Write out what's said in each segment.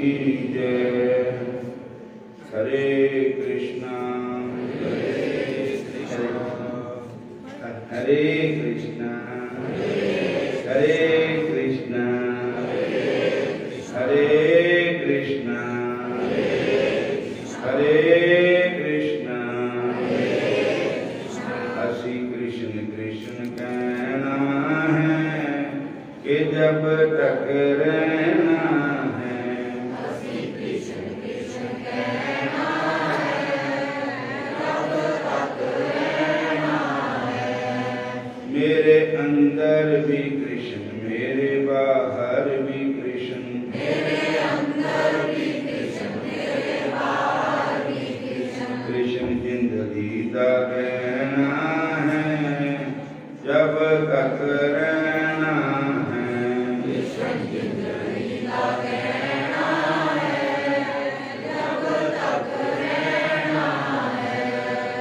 की जय। हरे कृष्णा हरे कृष्णा हरे कृष्णा हरे कृष्णा हरे कृष्णा। हसी कृष्ण कृष्ण कहना है कि जब तक रहना है। हसी कृष्ण कृष्ण कहना है जब तक रहना है। मेरे अंदर भी कृष्ण मेरे बाहर भी कृष्ण। मेरे अंदर भी कृष्ण मेरे बाहर भी कृष्ण। कृष्ण जिंदगी का कहना है जब तक रहना है। कृष्ण जिंदगी का कहना है जब तक रहना है।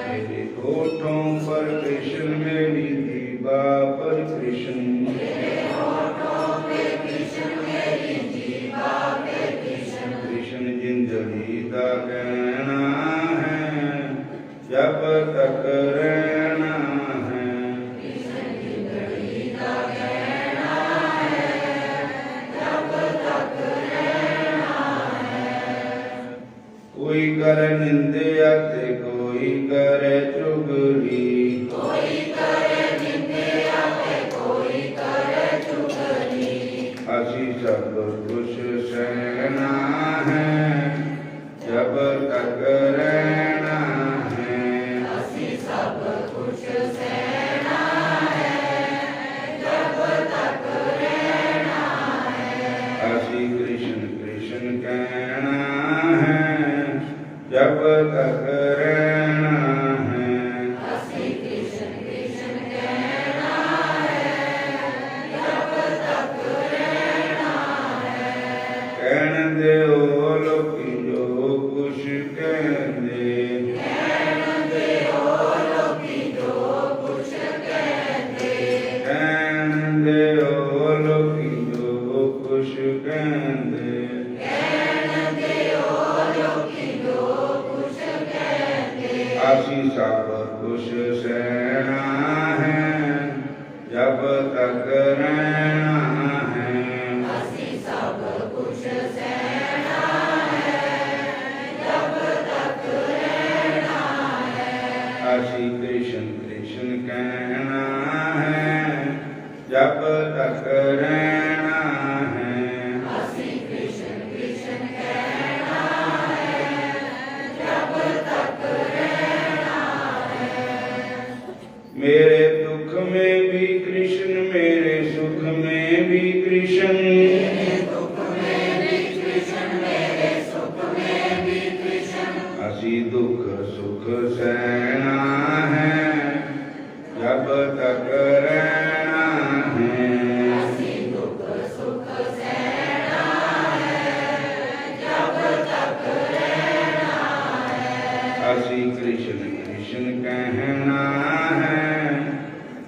मेरे होठों पर कृष्ण मेरी जीवा पर कृष्ण। मेरे होठों पे कृष्ण मेरी जीवा पे कृष्ण। कृष्ण जिंदगी का कहना है जब तक रहना है। कृष्ण जिंदगी का कहना है जब तक रहना है। कोई करे निंदया ते कोई करे चुगली। कोई करे निंदया ते कोई करे चुगली। असी सब कुछ सहना है जब तक रहना है। असी सब कुछ सहना है जब तक रहना है। असी कृष्ण कृष्ण कहना है जब तक रहना है। हसी कृष्ण कृष्ण कहना है जब तक रहना है। कहन दे ओ लोकी जो कुछ कहंदे। कहन दे ओ लोकी जो कुछ कहंदे। कहन दे ओ लोकी जो कुछ कहंदे। कहन दे ओ लोकी जो कुछ कहंदे। असी सब कुछ सहना है जब तक रहना है। हसी सब कुछ सहना है जब तक रहना है। असी कृष्ण कृष्ण कहना है जब तक रहना है। हसी कृष्ण कृष्ण कहना है जब तक रहना है। मेरे दुख में भी कृष्ण मेरे सुख में भी कृष्ण। मेरे दुख में भी कृष्ण मेरे सुख में भी कृष्ण। असी दुख सुख सहना है जब तक रहना है। हसी दुख सुख सहना है जब तक रहना है। असी कृष्ण कृष्ण कहना है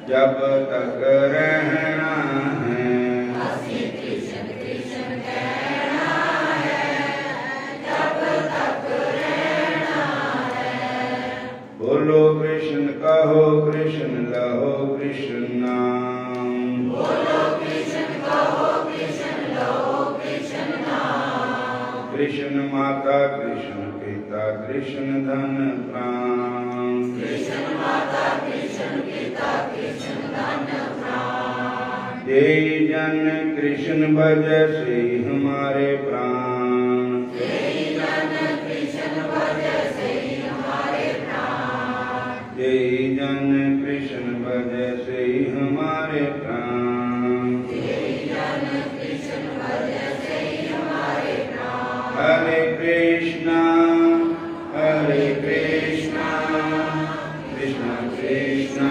जब तक रहना है। हसी कृष्ण कृष्ण कहना है जब तक रहना है। बोलो कृष्ण कहो कृष्ण लहो कृष्ण नाम। बोलो कृष्ण कहो कृष्ण लो कृष्ण नाम। कृष्ण माता कृष्ण पिता कृष्ण धन प्राण। कृष्ण माता कृष्ण पिता कृष्ण धन प्राण। जय जन कृष्ण भज से हमारे प्राण। जय जन कृष्ण भज से हमारे प्राण। जय जन कृष्ण भज से हमारे प्राण। जय जन कृष्ण भज से हमारे प्राण। हरे कृष्णा कृष्ण कृष्ण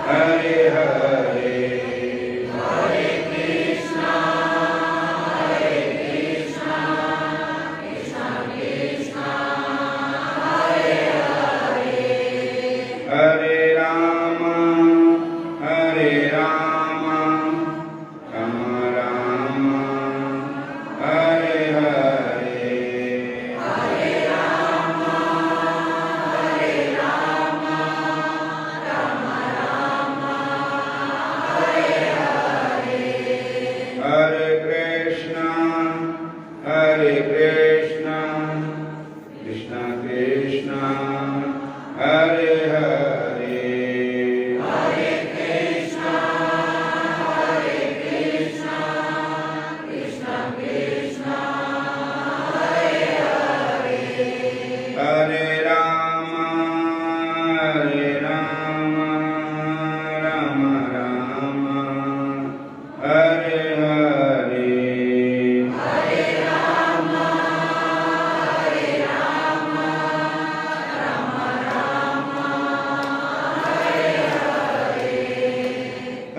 हरे हरे। हरे कृष्णा कृष्ण कृष्ण हरे हरे। हरे राम राम राम हरे हरे।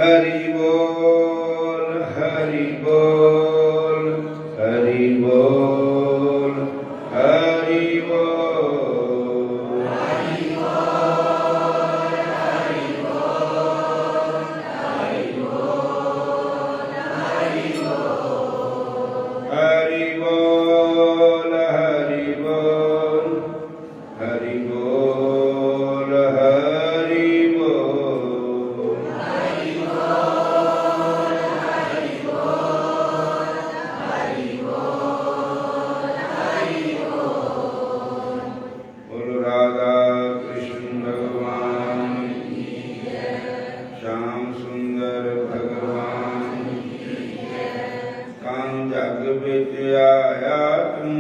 हरि बोल हरि बोल हरि बोल हरि बोल हरि बोल हरि बोल हरि बोल हरि बोल हरि बोल हरि बोल हरि बोल हरि बोल हरि बोल हरि बोल हरि बोल हरि बोल बोल राधा कृष्ण भगवान की जय श्याम सुंदर भगवान की जय कान जग बिच आया तू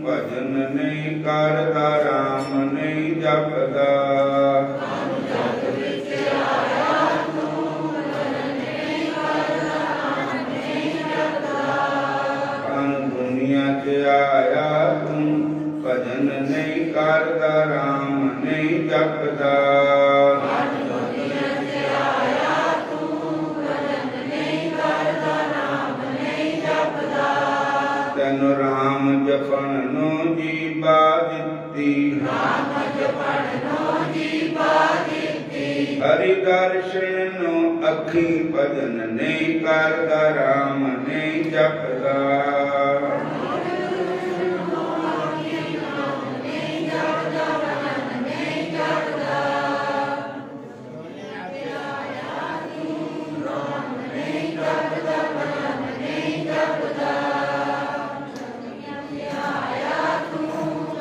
भजन नहीं करदा राम नहीं जपदा जग विच आया तू भजन नहीं करदा राम नहीं जपदा कान दुनिया च आया तू भजन नहीं करदा राम नहीं जपदा दुनिया च आया तू भजन नहीं करदा राम नहीं जपदा तैनु राम जपन नो जीवा दित्ती राम जपण नो जीवा दित्ती हरि दर्शन नो अखी भजन नहीं करदा राम नहीं जपदा नहीं जपदा भजन नहीं जपदा राम नहीं जपदा भजन नहीं जपदा आया तू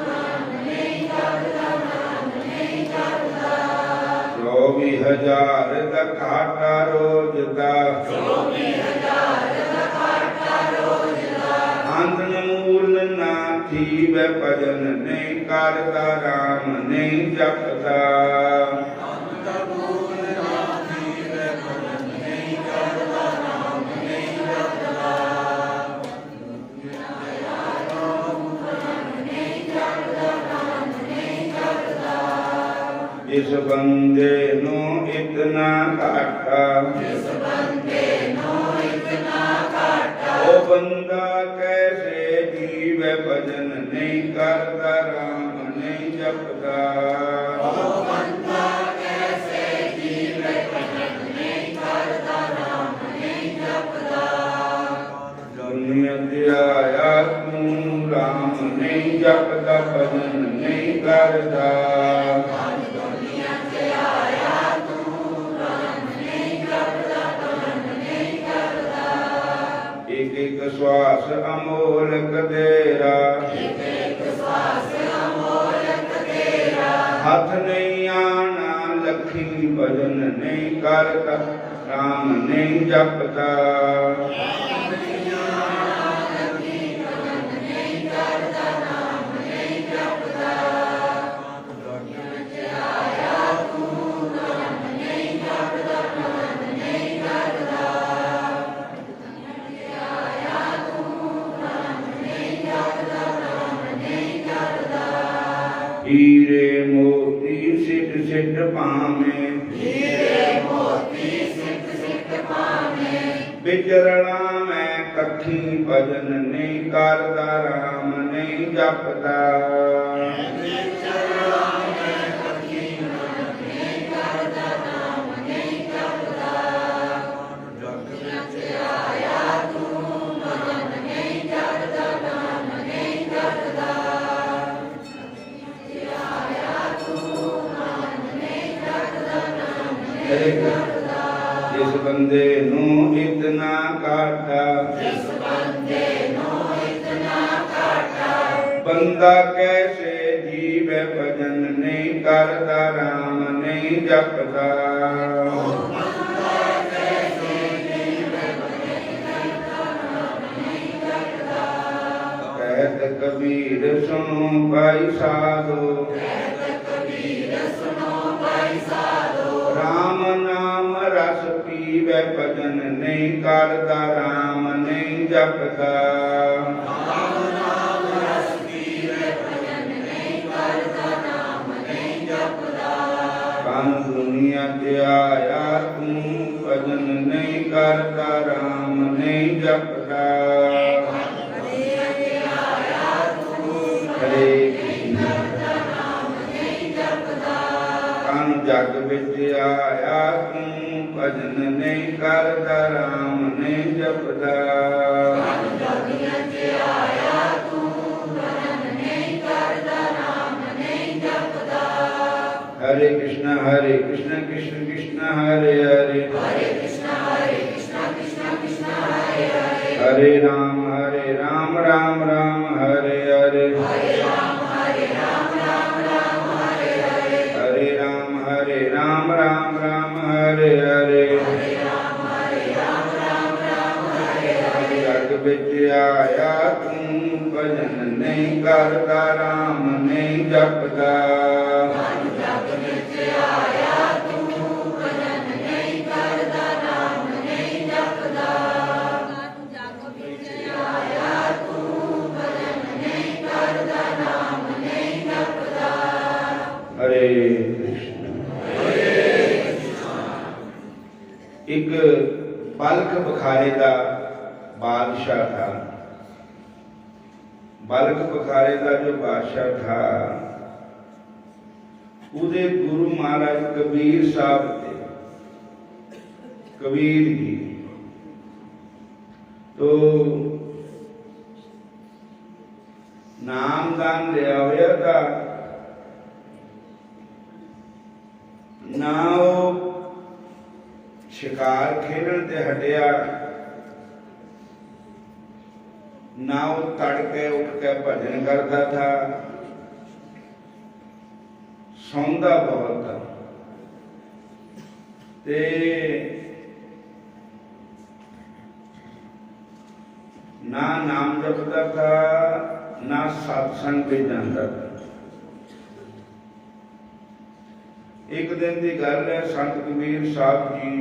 राम नहीं जपदा भजन नहीं जपदा 24,000 ਦਾ ਘਾਟਾ ਰੋਜ਼ ਦਾ 24,000 ਦਾ ਘਾਟਾ ਰੋਜ਼ ਦਾ ਅੰਧਨ ਮੂਰਨ ਨਾ ਥੀਵੈ ਭਜਨ ਨਹੀਂ ਕਰਦਾ ਰਾਮ ਨਹੀਂ ਜਪਦਾ ਇਸ ਬੰਦੇ ਨੂੰ ਇਤਨਾ ਘਾਟਾ ਇਸ ਬੰਦੇ ਨੂੰ ਇਤਨਾ ਘਾਟਾ ਉਹ ਬੰਦਾ ਕੈਸੇ ਜੀਵੈ ਭਜਨ ਨਹੀਂ ਕਰਦਾ ਰਾਮ ਨਹੀਂ ਜਪਦਾ ਉਹ ਬੰਦਾ ਕੈਸੇ ਜੀਵੇ ਭਜਨ ਨਹੀਂ ਕਰਦਾ ਰਾਮ ਨਹੀਂ ਜਪਦਾ ਦੁਨੀਆ ਤੇ ਆਇਆ ਤੂੰ ਰਾਮ ਨਹੀਂ ਜਪਦਾ ਭਜਨ ਨਹੀਂ ਕਰਦਾ ਦੁਨੀਆ ਚ ਆਇਆ ਤੂੰ ਰਾਮ ਨਹੀਂ ਜਪਦਾ ਭਜਨ ਨਹੀਂ ਕਰਦਾ ਇੱਕ ਇੱਕ ਸਵਾਸ ਅਮੋਲਕ ਤੇਰਾ ਇੱਕ ਸਵਾਸ ਅਮੋਲਕ ਤੇਰਾ ਹੱਥ ਨਹੀਂ ਆਣਾ ਲੱਖੀ ਭਜਨ ਨਹੀਂ ਕਰਦਾ ਰਾਮ ਨਹੀਂ ਜਪਦਾ ਨਹੀਂ ਕਰਦਾ ਰਾਮ ਨਹੀਂ ਜਪਦਾ ਆਇਆ ਤੂੰ ਰਾਮ ਨਹੀਂ ਜਪਦਾ ਭਜਨ ਨਹੀਂ ਕਰਦਾ ਆਇਆ ਤੂੰ ਰਾਮ ਨਹੀਂ ਜਪਦਾ ਰਾਮ ਨਹੀਂ ਕਰਦਾ ਹੀਰੇ ਮੋਤੀ ਸਿੱਟ ਸਿੱਟ ਪਾਵੇਂ ਹੀਰੇ ਮੋਤੀ ਸਿੱਟ ਸਿੱਟ ਪਾਵੇਂ ਵਿਚਰਣਾ ਮੈਂ ਕੱਖੀ ਭਜਨ ਨਹੀਂ ਕਰਦਾ ਰਾਮ ਨਹੀਂ ਜਪਦਾ ਜਿਸ ਬੰਦੇ ਨੂੰ ਇਤਨਾ ਘਾਟਾ ਜਿਸ ਬੰਦੇ ਨੂੰ ਇਤਨਾ ਘਾਟਾ ਬੰਦਾ ਕੈਸੇ ਜੀਵੇ ਭਜਨ ਨਹੀਂ ਕਰਦਾ ਰਾਮ ਨਹੀਂ ਜਪਦਾ ਕਹਿਤ ਕਬੀਰ ਸੁਣੋ ਭਾਈ ਸਾਧੋ ਰਾਮ ਨਾਮ ਰਸ ਪੀਵੇ ਭਜਨ ਨਹੀਂ ਕਰਦਾ ਰਾਮ ਨਹੀਂ ਜਪਦਾ ਕੰਨ दुनिया ते आया तू भजन नहीं करता राम नहीं जपता। हरे कान जग बिच आया तू भजन नहीं करता राम नहीं जपता। हरे कृष्ण कृष्ण कृष्ण हरे हरे, हरे राम राम राम हरे हरे, हरे राम राम राम हरे हरे। जग बिच आया तू भजन नहीं करता राम नहीं जपता। हरे कृष्ण। एक बालक बखारे का बादशाह था। बालक बखारे का जो बादशाह था उदे गुरु महाराज कबीर साहब थे, कबीर जी। तो नामदान लिया हुआ था ना, वो शिकार खेलण ते हटिया ना, वो तड़के उठ के भजन करता था, सौंदा बहुत था। ते ना नाम जपता था ना सत्संग भी जाता था। एक दिन की गल है, संत कबीर साहब जी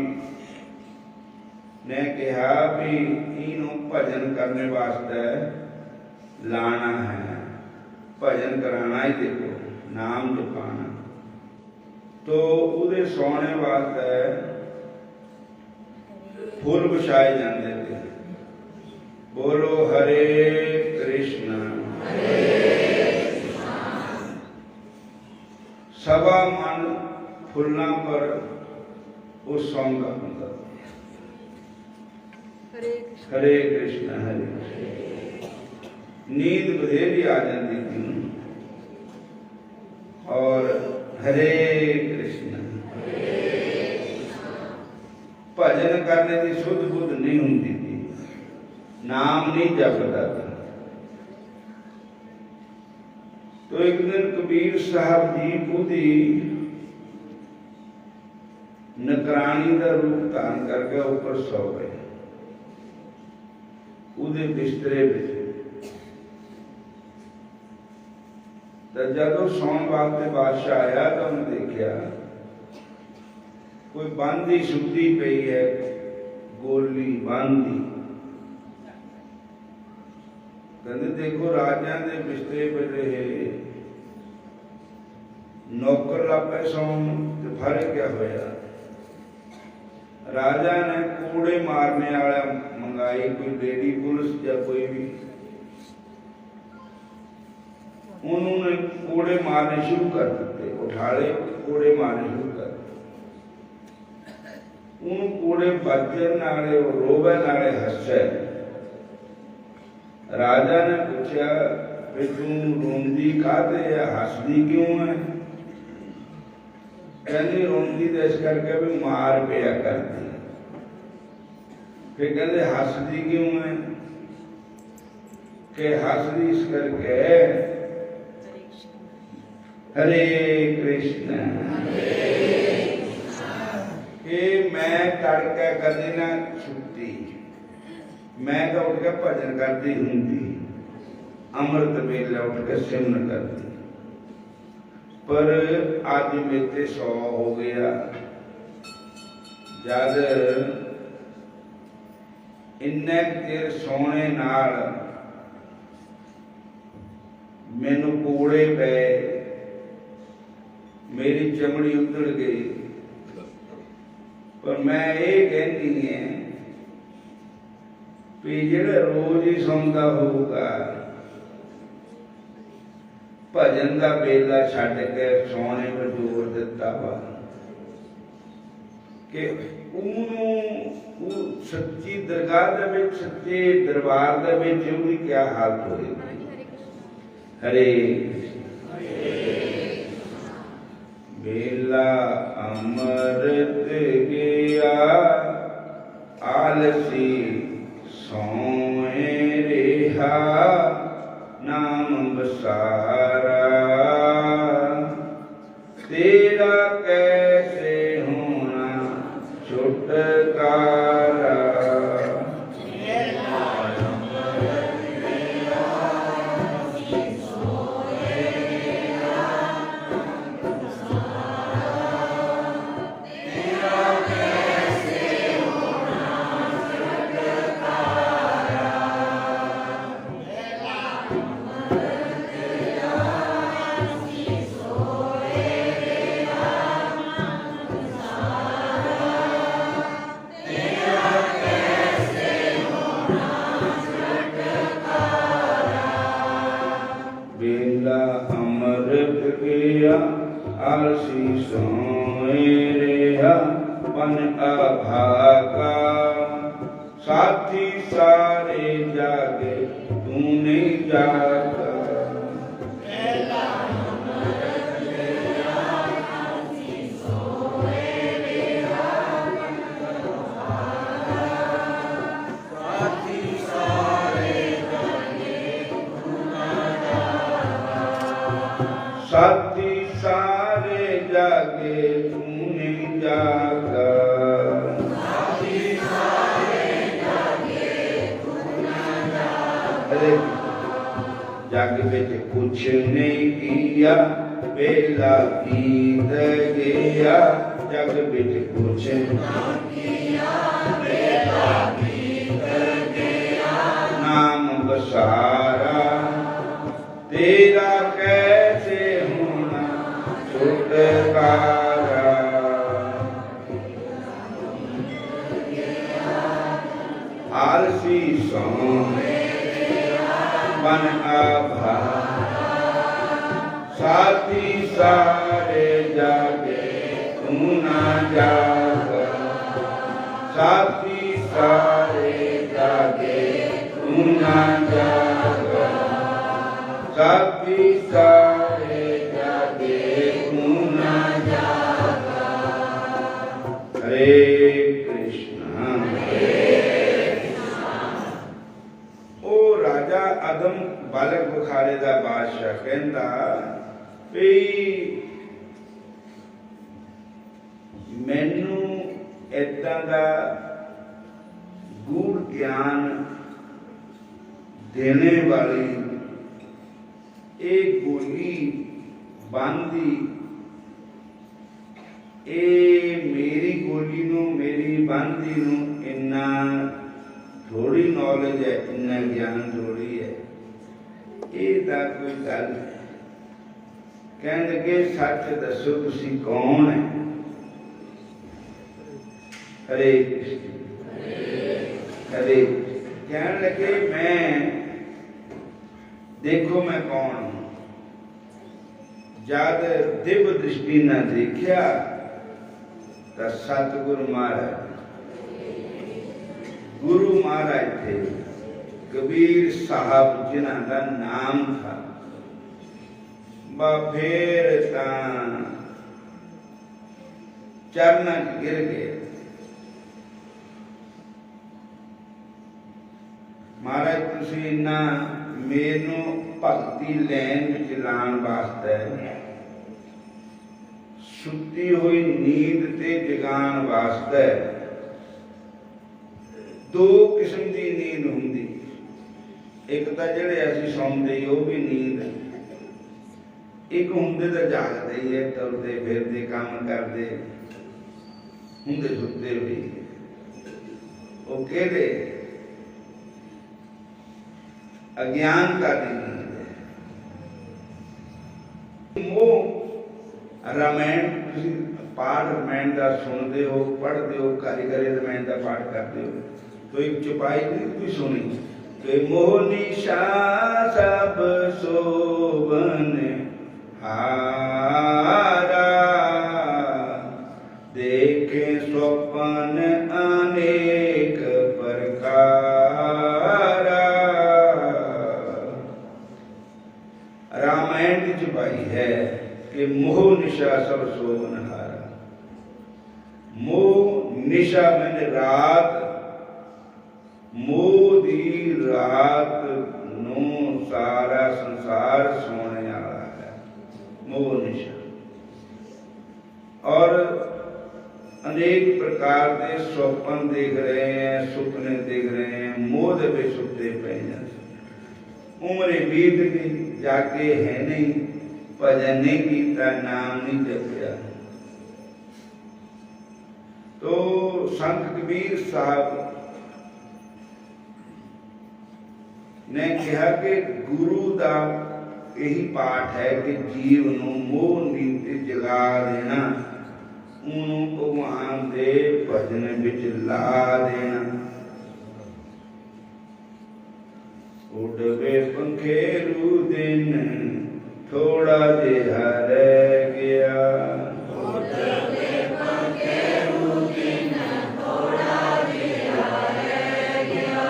ने कहा भी इन्हों भजन करने वास्ते लाना है, भजन कराना ही, देखो नाम जपाना। तो उहदे सोने वास्ते फुल बिछाए जाते थे। बोलो हरे कृष्ण। सवा मन फुलना पर उस सौंदा होता। हरे कृष्ण हरे कृष्ण। नींद बधेरी आ जाती थी और हरे कृष्ण भजन करने की सुध बुध नहीं होती थी, नाम नहीं जपता था। तो एक दिन कबीर साहब जी खुदी नकरानी का रूप धारण करके ऊपर सो गए, उहदे बिस्तरे में। तो जदों सौन वास्ते बादशाह आया तो उन्हें देखा कोई बांधी सुती पई है, गोली बांधी। कहते देखो राजा के बिस्तरे पे रहे, नौकर लापे सौन, तो फर्क क्या होया? राजा ने कूड़े मारने वाला मंगाई, कोई लेडी पुलिस या कोई भी, उन्होंने कूड़े मारने शुरू कर दिते, उठाले कूड़े मारने शुरू कर। उन कूड़े बजन नाले वो रोवे नाले हसे। राजा ने पूछा भी तू रोंदी काते या हसदी क्यों है? कहती रोंदी तो इस करके भी मार पिया करती। फिर कहते हसदी क्यों है? के हसदी इस करके हरे कृष्ण कि मैं तड़के कदी ना छुट्टी, मैं तो उठ के भजन करती हुंदी, अमृत वेले उठ के सिमरन करती। पर आज मेरे 100 हो गया। जद इन्ने चिर सोने नाल मैनू कूड़े पे, मेरी चमड़ी उधड़ गई, पर मैं ये कहती है भी ਜਿਹੜਾ रोज ही सौंदा होगा भजन का बेला छड्ड के सोने पर जोर दिता वा कि सच्ची दरगाह दे विच सच्चे दरबार दे विच उहदी क्या हालत होएगी। हरे बेला अमृत गया आलसी सोए रेहा नाम बसारा तेरा कैसे होना छुटकारा। बेला अमृत गया आलसी सोए रेहा पन अभागा साथी सारे जागे तू नहीं जागा। साथी सारे जागे तूने जागा। अरे जग बिच कुछ नहीं किया बेला बीत गया जग बिच कुछ नाम बसारा तेरा कैसे होना छुटकारा। आलसी सोए मन आभा साथी सारे जागे तू ना जागा। साथी सारे जागे तू ना जागा। साथी सारे जागे तू ना जागा। हरे कृष्णा ओ राजा आदम बालक बुखारे दा बादशाह कहंदा भी मैनू ऐदा दा गूढ़ ज्ञान देने वाली एक गोली बांधी ए मेरी गोली नू मेरी बांधी नू इन्ना थोड़ी नॉलेज है इन्ना ज्ञान थोड़ी है ये कोई गल कह लगे सच दसो तुसी कौन है। हरे कृष्ण हरे कह लगे मैं देखो मैं कौन हूं। जब दिव्य दृष्टि न देखा तो सतगुरु महाराज गुरु महाराज थे कबीर साहब जिन्हों का नाम था फिर चरणों च गिर गए। महाराज तुसी इन्ना मेनू भक्ति लैन विच लाण वास्ते सुती हुई नींद ते जगाण वास्ते दो किस्म की नींद हुंदी। एक तो जिहड़े असीं सौंदे वो भी नींद, एक हुंदे तो जागदे ही है तुरदे फिरदे काम करदे हुंदे सुत्ते भी वो कहदे अज्ञानता की नींद है। मोह रामायण पाठ रामायण का सुनते हो, पढ़ते हो, घरे घरे रामायण का पाठ करते हो, तो एक चौपाई नहीं कोई सुनी कि मोहनिशा सब शोभन हारा, देखे स्वप्न अनेक प्रकारा। रामायण की चौपाई है कि मोह निशा सब शोभन हारा। मोह निशा मैंने रात, मोह दी रात नू सारा संसार सोने वाला है, मोह निशा। और अनेक प्रकार के स्वप्न देख रहे हैं, सुपने देख रहे हैं, मोह दे सुते पे उम्र बीत गई, जाके है नहीं, भजन नहीं किया, नाम नहीं जपया। तो संत कबीर साहब ने कहा कि गुरु का यही पाठ है कि जीव नूं मोह नीति जगा देना, उन्होंने भगवान दे भजन विच ला देना। उड़वे पंखेरू दिन थोड़ा जिहा रह गया, उड़वे पंखेरू दिन थोड़ा जिहा रह गया।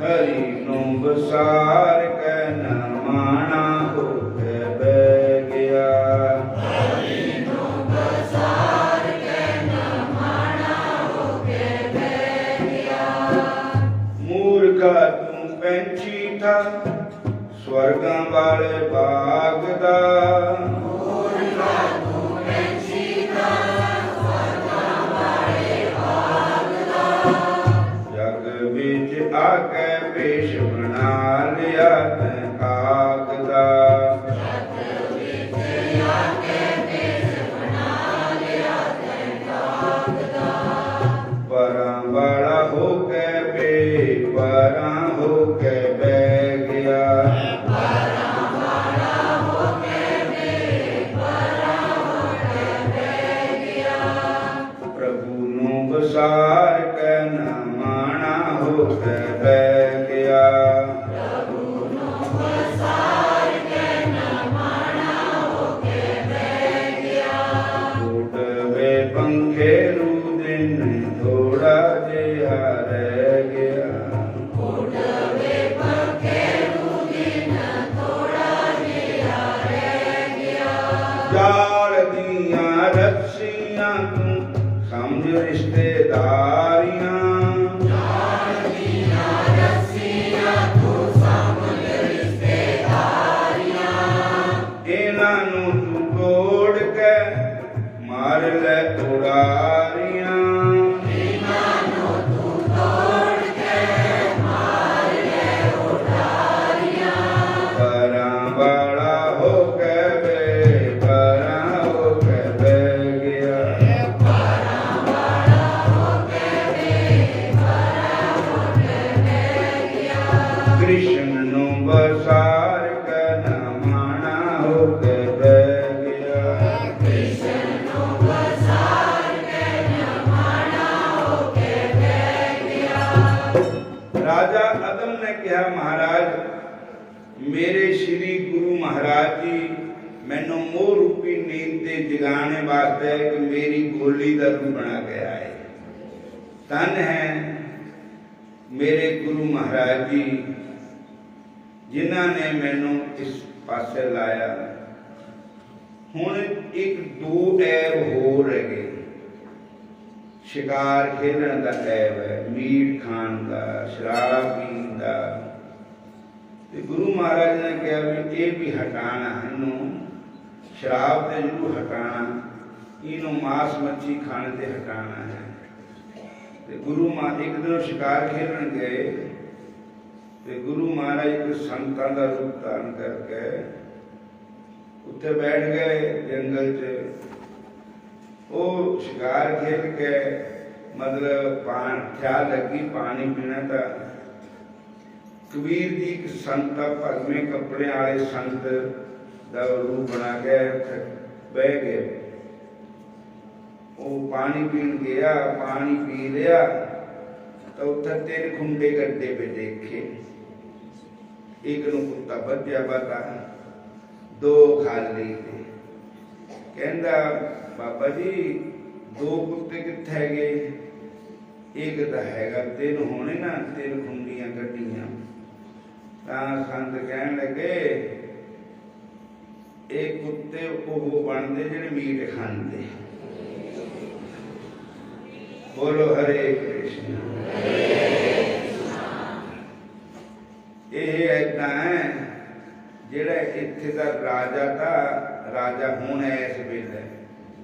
हरि नो बसार के न माना होके बह गया, हरि नो बसार के न माना होके बह गया। मूर्खा तू पैंछी था स्वर्गां वाले बाग दा, मूर्खा तू पैंछी था स्वर्गां वाले बाग दा। जग विच आके पेश बना लिया तैं आग दा, जग विच आके पेश बना लिया तैं आग दा। परां वाला होके परां होके बह गया, परां वाला होके परां होके बह गया। प्रभु नु बसार के न माना होके बह गया, प्रभु नो बसार के न माना होके बह गया। उड़वे पंखेरू दिन थोड़ा जिहा रह गया, उड़वे पंखेरू दिन थोड़ा जिहा रह गया। जाल दियां रस्सियां तू समझ रिश्तेदारियां, जाल दियां रस्सियां तू समझ रिश्तेदारियां। इन्हां नू तू तोड़ के मार ले उड़ारियां, इन्हां नू तू तोड़ के मार ले उड़ारियां। परां वाला होके परां होके बह गया, परां वाला होके परां होके बह गया। कृष्ण नु बसार के न माना होके बह गया, कृष्ण नु बसार के न माना होके बह गया। राजा अदम ने कहा महाराज मेरे श्री गुरु महाराज जी मैनू मोह रूपी नींद ते जगाने वास्ते कि मेरी गोली का रूप बना के आए। धन है मेरे गुरु महाराज जी जिन्हां ने मैनू इस पासे लाया। हुण एक दो ऐब होर रह शिकार खेलने का ऐब है, मीट खान का, शराब पीन का। गुरु महाराज ने कहा भी ये भी हटाना, इनू शराब से जरूर हटाना, इनू मांस मच्छी खाने से हटाना है। ते गुरु एक दिन शिकार खेलन गए, ते गुरु महाराज एक संतां का रूप धारण करके उत्थे बैठ गए जंगल च। वो शिकार खेल के मतलब ख्याल लगी पानी पीना था। कबीर जी एक संत भगवे कपड़े वाले संत का रूप बना के बह गए। ਉਹ ਪਾਣੀ ਪੀਣ ਗਿਆ, ਪਾਣੀ ਪੀ ਲਿਆ ਤਾਂ ਉੱਥੇ 3 ਖੁੰਡੇ ਗੱਡੇ ਪੇ ਦੇਖੇ। ਇੱਕ ਨੂੰ ਕੁੱਤਾ ਬੱਝਿਆ ਬਾਤਾ, 2 ਖਾਲੀ ਤੇ। ਕਹਿੰਦਾ ਬਾਬਾ ਜੀ 2 ਕੁੱਤੇ ਕਿੱਥੇ ਹੈਗੇ? ਇੱਕ ਤਾਂ ਹੈਗਾ, 3 ਹੋਣੇ ਨਾ, 3 ਖੁੰਡੀਆਂ ਗੱਡੀਆਂ। ਤਾਂ ਸੰਤ ਕਹਿਣ ਲੱਗੇ ਇਹ ਕੁੱਤੇ ਉਹ ਬਣਦੇ ਜਿਹੜੇ ਮੀਟ ਖਾਂਦੇ। ਬੋਲੋ ਹਰੇ ਕ੍ਰਿਸ਼ਨ। ਇਹ ਏਦਾਂ ਹੈ, ਜਿਹੜਾ ਇੱਥੇ ਦਾ ਰਾਜਾ ਤਾਂ ਰਾਜਾ ਹੁਣ ਇਸ ਵੇਲੇ,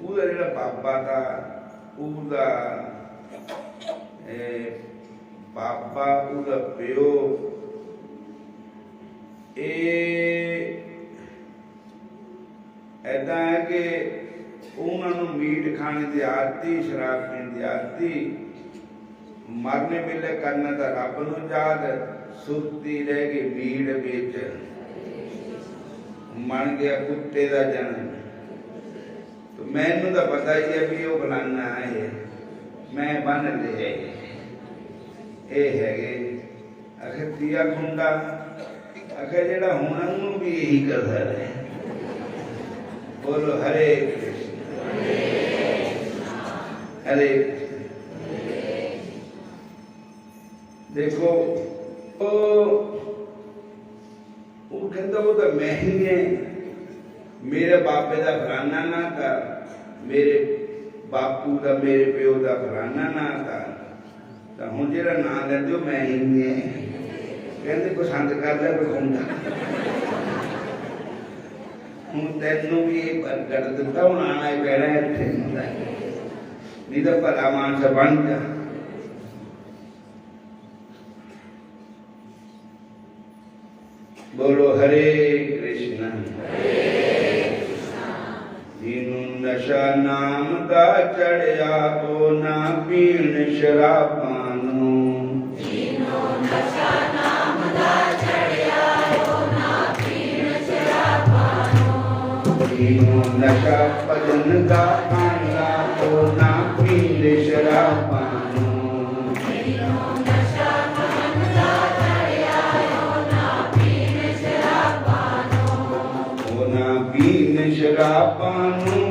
ਉਹਦਾ ਜਿਹੜਾ ਬਾਬਾ ਤਾਂ ਉਹਦਾ ਬਾਬਾ, ਉਹਦਾ ਪਿਓ, ਇਹ ਏਦਾਂ ਹੈ ਕਿ ਉਹਨਾਂ ਨੂੰ ਮੀਟ ਖਾਣੇ ਦੀ ਆਦਤੀ, ਸ਼ਰਾਬ ਪੀਣ ਦੀ ਆਦਤੀ। ਮਰਨੇ ਵੇਲੇ ਕਰਨਾ ਤਾਂ ਰੱਬ ਨੂੰ ਯਾਦ, ਸੁੱਤੀ ਰਹਿ ਗਈ ਮੀਟ ਵਿੱਚ, ਮਣ ਗਿਆ ਕੁੱਤੇ ਦਾ ਜਨਮ। ਮੈਨੂੰ ਤਾਂ ਪਤਾ ਹੀ ਹੈ ਵੀ ਉਹ ਫਲਾਨਾ ਹੈ, ਮੈਂ ਬੰਨ ਲਿਆ। ਇਹ ਹੈਗੇ ਅਖੇ ਤੀਆ ਖੁੰਡਾ, ਅਖੇ ਜਿਹੜਾ ਹੁਣ ਉਹਨੂੰ ਵੀ ਇਹੀ ਕਰਦਾ ਰਹੇ। ਬੋਲੋ ਹਰੇ ਕ੍ਰਿਸ਼ਨ, ਹਰੇ। ਦੇਖੋ ਉਹ ਕਹਿੰਦਾ ਉਹ ਤਾਂ ਮੈਂ ਹੀ ਹੈ, ਮੇਰੇ ਬਾਪੇ ਦਾ ਫਲਾਨਾ ਨਾ ਤਾਂ, ਮੇਰੇ ਬਾਪੂ ਦਾ, ਮੇਰੇ ਪਿਓ ਦਾ ਫਲਾਨਾ ਨਾ ਤਾਂ ਹੁਣ ਜਿਹੜਾ ਨਾਂ ਲੈਂਦੇ ਉਹ ਮੈਂ ਹੀ ਹੈ। ਕਹਿੰਦੇ ਪਸੰਦ ਕਰਦਾ ਕੋਈ ਹੁੰਦਾ। ਹੁਣ ਤੈਨੂੰ ਵੀ ਇਹ ਕਰ ਦਿੱਤਾ, ਹੁਣ ਆਣਾ ਹੀ ਪੈਣਾ ਇੱਥੇ, ਨਹੀਂ ਤਾਂ ਭਲਾ ਮਾਨਸ ਬਣ ਜਾ। ਬੋਲੋ ਹਰੇ ਕ੍ਰਿਸ਼ਨ। ਜਿਹਨੂੰ ਨਸ਼ਾ ਨਾਮ ਦਾ ਚੜਿਆ, ਉਹ ਨਾ ਪੀਣ ਸ਼ਰਾਬਾਂ ਨੂੰ। ਜਿਹਨੂੰ ਨਸ਼ਾ ਨਾਮ ਦਾ ਚੜਿਆ, ਉਹ ਨਾ ਪੀਣ ਸ਼ਰਾਬਾਂ ਨੂੰ। ਜਿਹਨੂੰ ਨਸ਼ਾ ਭਜਨ ਦਾ ਆਂਦਾ, ਉਹ ਨਾ ਪੀਣ ਸ਼ਰਾਬਾਂ ਨੂੰ। ਜਿਹਨੂੰ ਨਸ਼ਾ ਭਜਨ ਦਾ ਚੜਿਆ, ਉਹ ਨਾ ਪੀਣ ਸ਼ਰਾਬਾਂ ਨੂੰ। ਉਹ ਨਾ ਪੀਣ ਸ਼ਰਾਬਾਂ ਨੂੰ,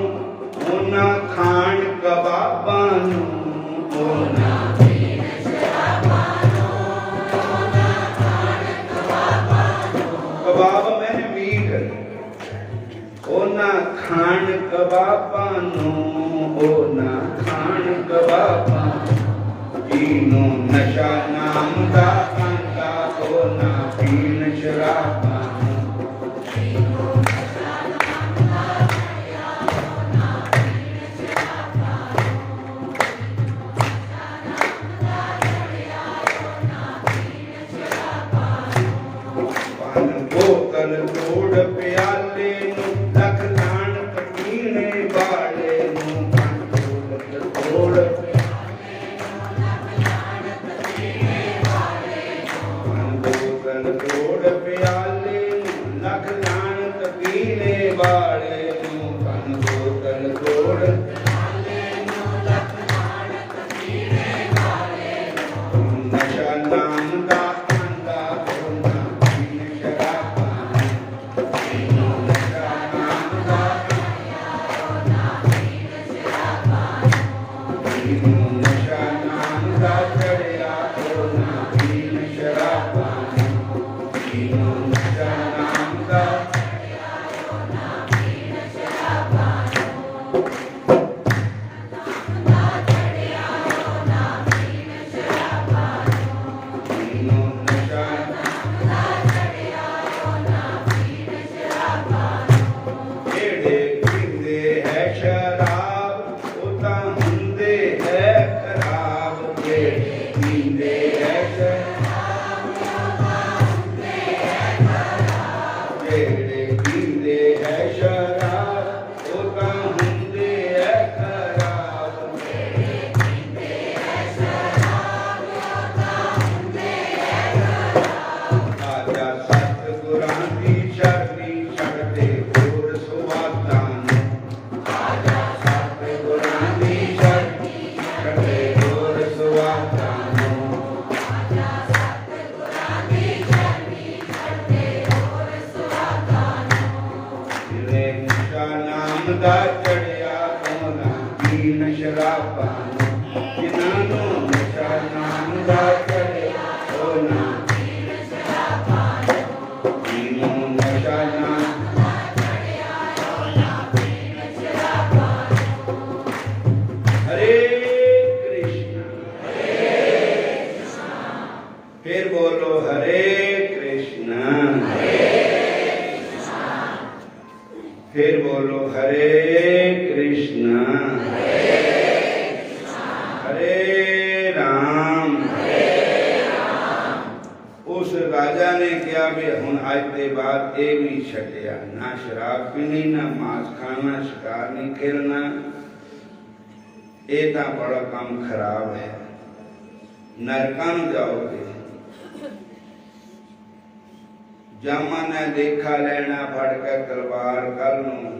ਉਹ ਨਾ ਖਾਣ ਕਬਾਬਾਂ ਨੂੰ। ਉਹ ਨਾ ਪੀਣ ਸ਼ਰਾਬਾਂ ਨੂੰ, ਉਹ ਨਾ ਖਾਣ ਕਬਾਬਾਂ ਨੂੰ। ਕਬਾਬ ਮੈਨੇ ਮੀਟ, ਉਹ ਨਾ ਖਾਣ ਕਬਾਬਾਂ ਨੂੰ, ਉਹ ਨਾ ਖਾਣ ਕਬਾਬਾਂ ਨੂੰ। ਜਿਹਨੂੰ ਨਸ਼ਾ ਨਾਮ ਦਾ ਆਂਦਾ, ਉਹ ਨਾ ਪੀਣ ਸ਼ਰਾਬਾਂ ਨੂੰ। ਬੋਤਲ ਤੋੜ ਪਿਆਲੇ ਨੂੰ, ਲੱਖ ਲਾਹਨਤ ਪੀਣੇ ਵਾਲੇ ਨੂੰ। ਬੋਤਲ ਤੋੜ ਪਿਆਲੇ ਨੂੰ, ਲੱਖ ਲਾਹਨਤ ਪੀਣੇ ਵਾਲੇ ਨੂੰ। ਬੋਤਲ ਤੋੜ ਪਿਆਲੇ ਨੂੰ, ਲੱਖ ਲਾਹਨਤ ਪੀਣੇ ਵਾਲੇ ਨੂੰ। ਬੋਤਲ ਤੋੜ ਪਿਆਲੇ ਨੂੰ, ਲੱਖ ਲਾਹਨਤ ਪੀਣੇ ਵਾਲੇ ਨੂੰ। ਨਸ਼ਾ ਨਾਮ ਦਾ ਆਂਦਾ, ਉਹ ਨਾ ਪੀਣ ਸ਼ਰਾਬਾਂ ਨੂੰ। ਜਿਹਨੂੰ ਨਸ਼ਾ ਨਾਮ ਦਾ ਆਂਦਾ, ਉਹ ਨਾ ਪੀਣ ਸ਼ਰਾਬਾਂ ਨੂੰ। ਜਿਹਨੂੰ ਨਸ਼ਾ ਨਾਮ ਦਾ ਚੜਿਆ, ਉਹ ਨਾ ਪੀਣ ਸ਼ਰਾਬਾਂ ਨੂੰ। ਜਿਹਨੂੰ ਨਸ਼ਾ ਨਾਮ ਦਾ ਚੜਿਆ, ਉਹ ਨਾ ਪੀਣ ਸ਼ਰਾਬਾਂ ਨੂੰ। ਜਿਹਨੂੰ ਨਸ਼ਾ ਜਿਹੜੇ ਪੀਂਦੇ ਹੈ ਸ਼ਰਾਬ, ਉਹ ਤਾਂ ਹੁੰਦੇ ਹੈ ਖਰਾਬ। ਜਿਹੜੇ ਪੀਂਦੇ ਹੈ ਸ਼ਰਾਬ, ਉਹ ਤਾਂ ਹੁੰਦੇ ਹੈ ਖਰਾਬ। ਜਿਹੜੇ ਪੀਂਦੇ ਹੈ ਸ਼ਰਾਬ, ਉਹ ਤਾਂ ਹੁੰਦੇ ਹੈ ਖਰਾਬ। ਜਿਹੜੇ ਪੀਂਦੇ ਹੈ ਸ਼ਰਾਬ, ਉਹ ਤਾਂ ਹੁੰਦੇ ਹੈ ਖਰਾਬ। ਆਜਾ ਸਤਿਗੁਰਾਂ ਦੀ ਸ਼ਰਨੀ ਛੱਡਦੇ ਹੋਰ ਸੁਆਦਾਂ ਨੂੰ। ਆਜਾ ਸਤਿਗੁਰਾਂ ਦੀ ਸ਼ਰਾਬਾਂ ਜਿਨ੍ਹਾਂ ਨੂੰ ਨਸ਼ਾ ਨਾਮ ਦਾ ਚੜਿਆ ਉਹ ਨਾ ਪੀਣ ਸ਼ਰਾਬਾਂ ਜਿਹਨੂੰ ਨਸ਼ਾ ਨਾਮ ਦਾ ਚੜਿਆ ਉਹ ਨਾ ਪੀਣ ਸ਼ਰਾਬਾਂ ਹਰੇ ਕ੍ਰਿਸ਼ਨ फिर बोलो हरे कृष्णा फिर बोलो हरे कृष्णा हरे राम उस राजा ने क्या भी हुण अज के बाद ये भी छड्डिया ना शराब पीनी ना मांस खाना शिकार नहीं खेलना ये तो बड़ा काम खराब है नरकां नूं जाओगे जामा ने देखा लेना फड़ के तलवार कल नूं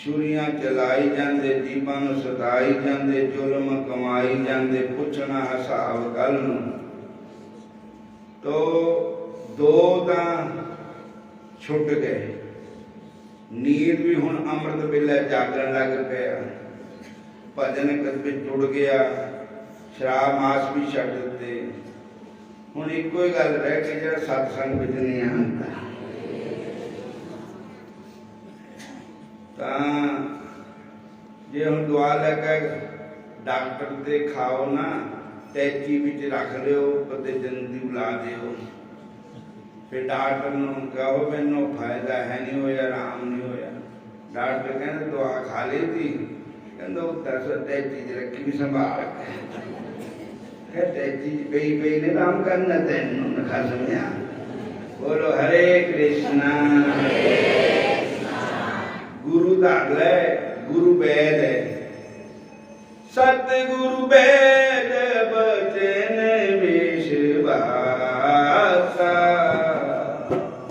छुरियां चलाई जांदे जीवां नूं सताई जांदे जुल्म कमाई जांदे पुछना हिसाब कल नूं तो दो तां छुट गए नींद भी हुण अमृत वेले जागण लग पिया भजन कदम जुड़ गया शराब मास भी छड्ड दित्ते हुण इक्को ही गल रह गई जिहड़ा सत्संग विच नहीं आंदा तां जे हुण दवा लैके डॉक्टर ते खाओ ना टैची विच रख लिओ कदे जल्दी बुला दिओ फिर डॉक्टर नूं कहो मैनूं फायदा है नहीं होया आराम नहीं होया डॉक्टर कहंदे दवा खा ली थी कहंदा दस टैची च रखी भी संभाल टैची पई पई ने काम करना तैनूं नखा समझा बोलो हरे कृष्णा गुरु धर ले गुरु वैद है सतगुरु वैद बचन विश्वासा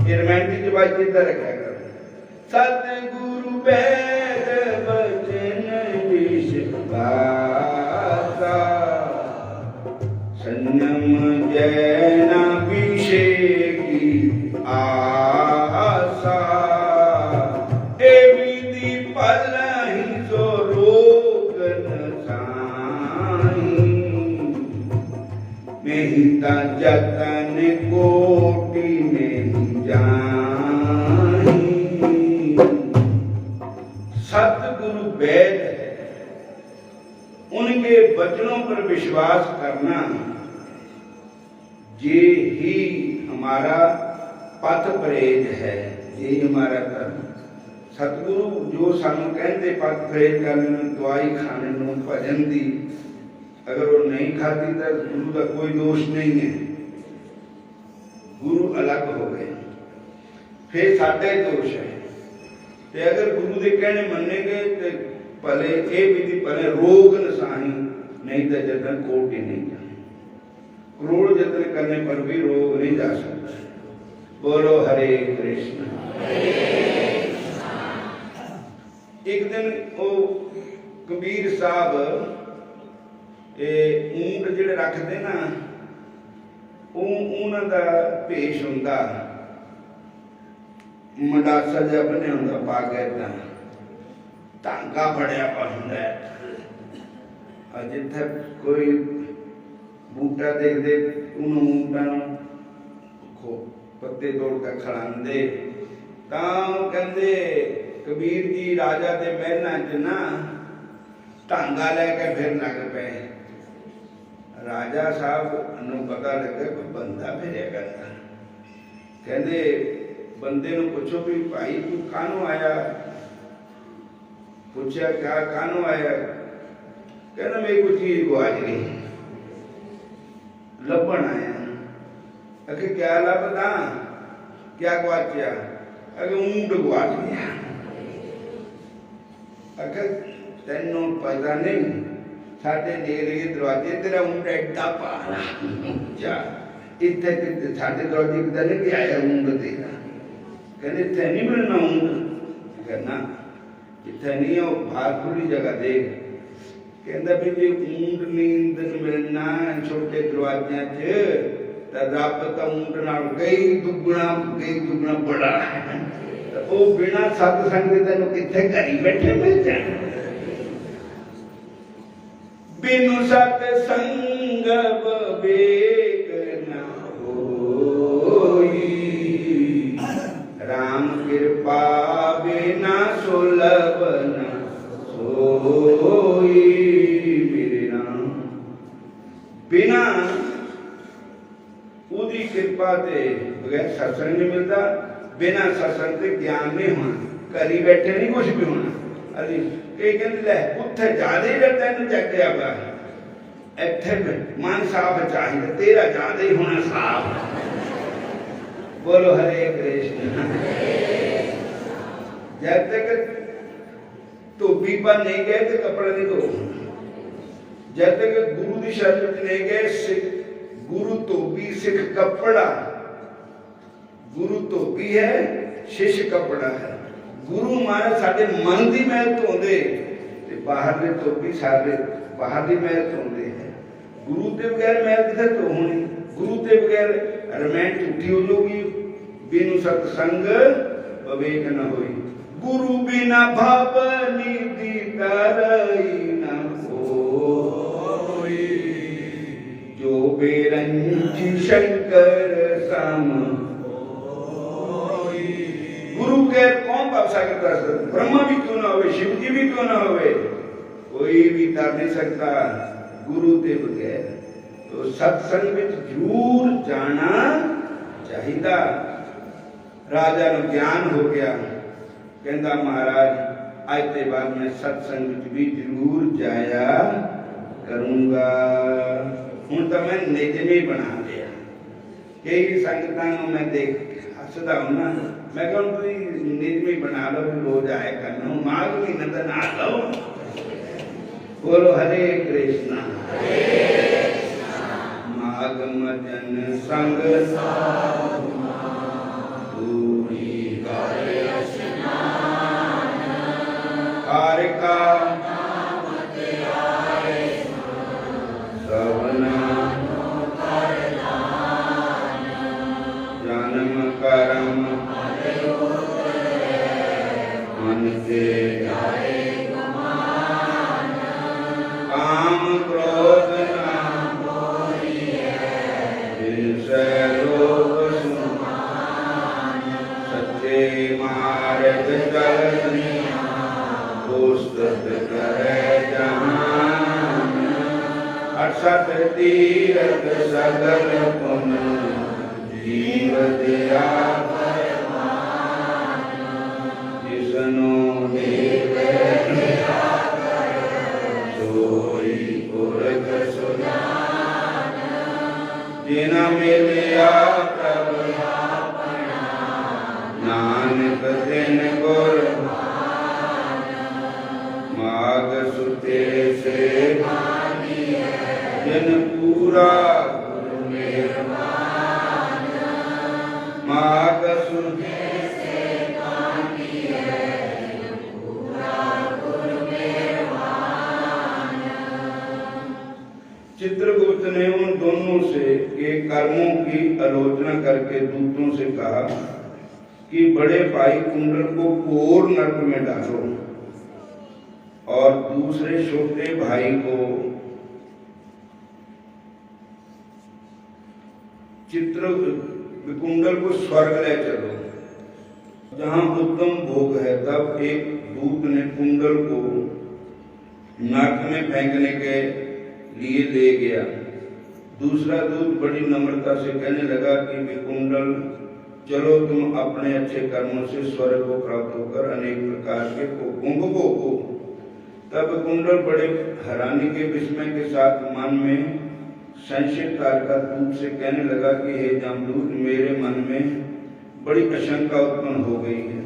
रोमांटिक बात इधर रखा कर सतगुरु वैद बचन विश्वासा संयम जैना विषेकी आसा ए विधि पलहि सो रोक न साई मेहिता जतन कोटि नहीं जाई सतगुरु वैद है उनके वचनों पर विश्वास करना ये ही हमारा पथ परहेज है ये हमारा धर्म सतगुरु जो सानू कहते पथ परहेज करने दवाई खाने भजन दी अगर वो नहीं खाती तो गुरु का कोई दोष नहीं है गुरु अलग हो गए फिर साडे दोष है ते अगर गुरु के कहने मनेंगे तो भले ये विधि भले रोग नसाही नहीं तो जतन कोट ही नहीं जाए करोड़ जतन करने पर भी रोग नहीं जा सकता बोलो हरे कृष्ण एक दिन वो कबीर साहब ऊंट जिहड़े रखते ना उन्हां दा भेष हुंदा मंडासा जिहा बन्निया हुंदा पग इदां धागा फड़िया हुंदा जिथे कोई बूटा देखते उन्होंने ऊंटा पत्ते तोड़ कर खिलाते कहते कबीर जी राजा के महलों च ना टांगा लैके फिर लग पे राजा साहब नूं पता लगे कोई बंदा फिरिया करता कहते बंदे नूं पुछो भी भाई तू कानों आया पूछा क्या कानों आया कहना मेरी कोई चीज गुआच गई लभन आया अगे क्या लभदा क्या गुआचिया अगे ऊंट गुआच गया अगे तेनों पता नहीं साडे नेड़े दरवाजे तेरा ऊंट एडा पाला जा इत्थे साडे दरवाजे किधर नहीं आया ऊंट तेरा कहते इत्थे नहीं मिलना ऊंट कहना इत्थे नहीं हो बाहर खुली जगह देख कहता भी जे ऊंट नींद मिलना छोटे दरवाजे च रब तो ऊंट नाल कई दुगना बड़ा है वो बिना सत्संग के तेन कितने घरी बैठे मिल जाए सत्संग विवेक न होई, राम कृपा बिना सुलभ न सोई। मेरे राम बिना उदी कृपा ते बगैर सत्संग नहीं मिलता, बिना सत्संग के ज्ञान नहीं होना। घरी बैठे नहीं कुछ भी होना। अरे कई कहते लै उत्थे ज्यादा ही तेन जगया पा, इत्थे मन साफ चाहिए, तेरा ज्यादा ही होना साफ। बोलो हरे कृष्ण। जब तक धोबी पर नहीं गए तो कपड़ा नहीं धो, जब तक गुरु की शरण नहीं गए, सिख गुरु धोबी सिख कपड़ा, गुरु धोबी है शिष्य कपड़ा है। गुरु महाराज साडे मन की मैल धोंदे ते बाहर दे धोबी साडे बाहर की मैल धोंदे है। गुरु के बगैर मैल किथे धो होनी, गुरु के बगैर रमैन झूठी हो जाऊगी। बिनु सत्संग विवेक न होई, गुरु बिना भव निधि तरई न होई। जो बेरंची शंकर सम होई। गुरु के कौन भव सागर कर सकता? ब्रह्मा भी क्यों ना होवे, शिव जी भी क्यों ना होवे, कोई भी तर नहीं सकता गुरु के बगैर। तो सत्संग में जरूर जाना चाहिए। राजा को ज्ञान हो गया, कहता महाराज आज के बाद मैं सत्संग भी जरूर जाया करूंगा। हूं तो मैं निजम ही बना लिया। कई संगतां मैं देख हसदा हूं ना, मैं कहूं तुम निजम ही बना लो, रोज आया करना, माघ महीना तो ना लो। बोलो हरे कृष्णा। माघ मजन संग का जन्म कर्म मन के काम क्रोध सच्चे मार्ग चलनी अठसठ तीरथ सगल पुन जीव दिया जिसनो सोई पुरख सुजान। जिना मिलिया प्रभु नानक दिन गुर माघ सुते से जिन पूरा गुरु मेहमान। माघ सुते से पूरा गुरु मेहमान। चित्रगुप्त ने उन दोनों से के कर्मों की आलोचना करके दूतों से कहा कि बड़े भाई कुंडल को घोर नरक में डालो और दूसरे छोटे भाई को चित्रकुंडल को स्वर्ग ले चलो जहां उत्तम भोग है। तब एक दूत ने कुंडल को नरक में फेंकने के लिए ले गया। दूसरा दूत बड़ी नम्रता से कहने लगा कि विकुंडल चलो तुम अपने अच्छे कर्मों से स्वर्ग को प्राप्त होकर अनेक प्रकार के भोगों को भोगो। तब कुंडल बड़े हैरानी के विस्मय के साथ मन में संशय का दूत से कहने लगा कि हे जमदूत, मेरे मन में बड़ी आशंका उत्पन्न हो गई है,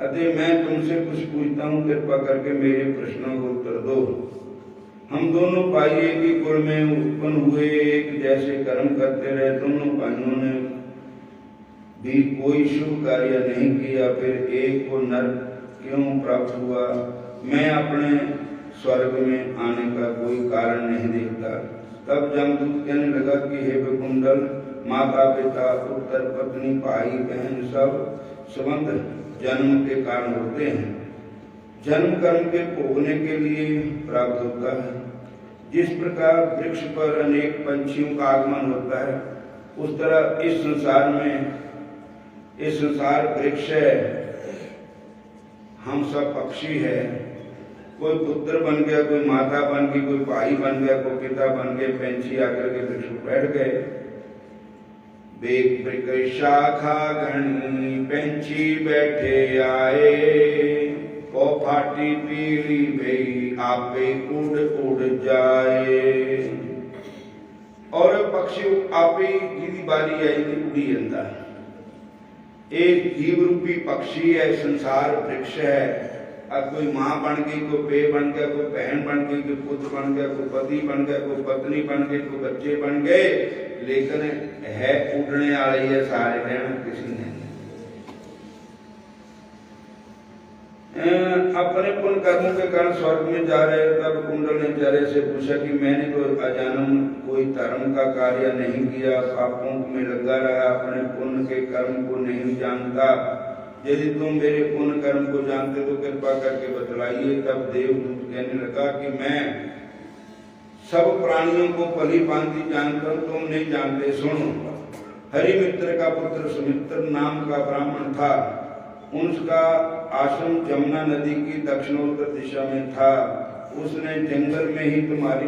अतः मैं तुमसे कुछ पूछता हूँ, कृपा करके मेरे प्रश्नों को उत्तर दो। हम दोनों भाई एक ही कुल में उत्पन्न हुए, एक जैसे कर्म करते रहे, दोनों भाइयों ने भी कोई शुभ कार्य नहीं किया, फिर एक को नरक क्यों प्राप्त हुआ? मैं अपने स्वर्ग में आने का कोई कारण नहीं देखता। तब जमदूत कहने लगा कि हे विकुंडल, माता पिता पुत्र पत्नी भाई बहन सब संबंध जन्म के कारण होते हैं। जन्म कर्म के भोगने के लिए प्राप्त होता है। जिस प्रकार वृक्ष पर अनेक पंछियों का आगमन होता है, उस तरह इस संसार वृक्ष है, हम सब पक्षी है। कोई पुत्र बन गया, कोई माता बन गई, कोई भाई बन गया, कोई पिता बन गए। पंछी आकर के वृक्ष पर बैठ गए। बेक वृक्ष शाखा घनी पंछी बैठे आए, ओ फाटी पीली भई आपे उड़ उड़ जाए। और पक्षी आपे जिदी बारी आई थी उड़ी जाता। एक जीव रूपी पक्षी है, संसार वृक्ष है। अब कोई माँ बन गई, कोई पे बन गया, कोई बहन बन गई, कोई पुत्र बन गया, कोई पति बन गया, कोई पत्नी बन गई, कोई बच्चे बन गए, लेकिन है उड़ने वाले है सारे, रहना किसी ने। अपने पुण्य कर्मों के कारण स्वर्ग में जा रहे, तब कुंडल ने चरे से पूछा कि मैंने तो अजानम कोई धर्म का कार्य नहीं किया, पापों में लगा रहा, अपने पुण्य के कर्म को नहीं जानता। यदि तुम मेरे पुण्य कर्म को जानते तो कृपा करके बतलाइए। तब देवदूत कहने लगा कि मैं सब प्राणियों को भली भांति जानता हूं, तुम नहीं जानते। सुनो, हरिमित्र का पुत्र सुमित्र नाम का ब्राह्मण था। उसका आश्रम जमुना नदी की दक्षिणोत्तर दिशा में था। उसने जंगल में ही तुम्हारी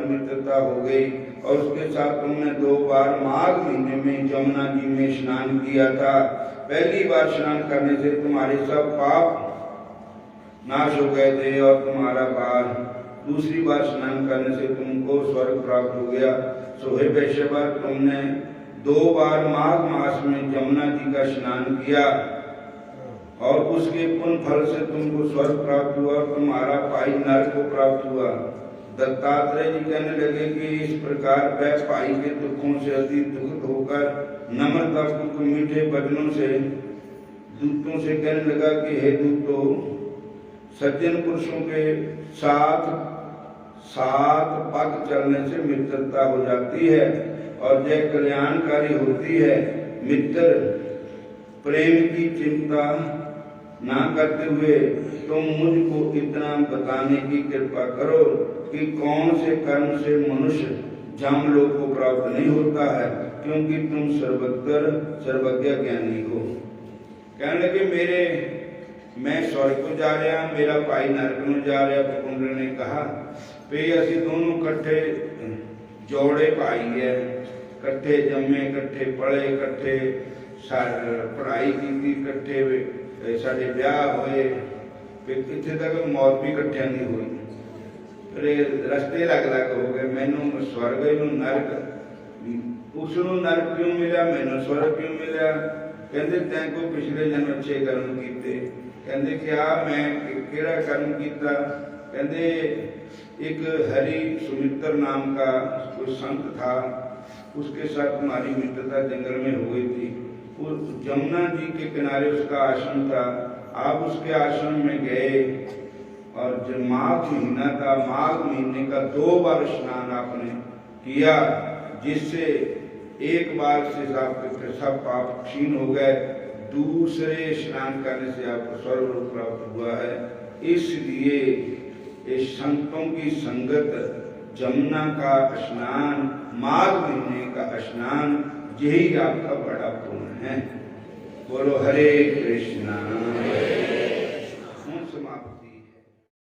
मित्रता हो गई और उसके साथ तुमने 2 बार माघ महीने में जमुना जी में स्नान किया था। पहली बार स्नान करने से तुम्हारे सब पाप नाश हो गए थे और तुम्हारा बार दूसरी बार स्नान करने से तुमको स्वर्ग प्राप्त हो गया। सो हे वैश्यवर, तुमने 2 बार माघ मास में जमुना जी का स्नान किया और उसके पुण्य फल से तुमको स्वर्ग प्राप्त हुआ और तुम्हारा भाई नरक को प्राप्त हुआ। दत्तात्रेय जी कहने लगे कि इस प्रकार वह भाई के दुखों से अति दुखित होकर नम्रतापूर्वक मीठे वचनों से दूतों से कहने लगा कि हे दूतों, सज्जन पुरुषों के साथ पग चलने से मित्रता हो जाती है और यह कल्याणकारी होती है। मित्र प्रेम की चिंता ना करते हुए तुम मुझको इतना बताने की कृपा करो कि कौन से कर्म से मनुष्य जमलोक को प्राप्त नहीं होता है, क्योंकि तुम सर्वज्ञ ज्ञानी हो। कहने लगे मैं स्वर्ग को जा रहा, मेरा भाई नरक में जा रहा। कुंडल ने कहा पे असि दोनों कट्ठे जोड़े भाई है, कट्ठे जमे, कट्ठे पढ़े, कट्ठे पढ़ाई की, कट्ठे साढ़े ब्याह हुए, इतने तक मौत भी कट्ठिया नहीं हुई। फिर रस्ते लग हो गए। मैनू स्वर्ग नरक, उसनों नरक क्यों मिला, मैनू स्वर्ग क्यों मिला? कहते तैं को पिछले जन्म अच्छे कर्म किए। कहते क्या मैं केड़ा कर्म किया? कहते एक हरि सुमित्र नाम का कोई संत था, उसके साथ तुम्हारी मित्रता जंगल में हो गई थी। उस जमुना जी के किनारे उसका आश्रम था। आप उसके आश्रम में गए और जब माघ महीना था, माघ महीने का 2 बार स्नान आपने किया, जिससे एक बार से सब पाप क्षीण हो गए। दूसरे स्नान करने से आपको स्वर्ग प्राप्त हुआ है। इसलिए इस संतों की संगत, जमुना का स्नान, माघ महीने का स्नान, यही आपका बड़ा पुण्य है। बोलो हरे कृष्णा।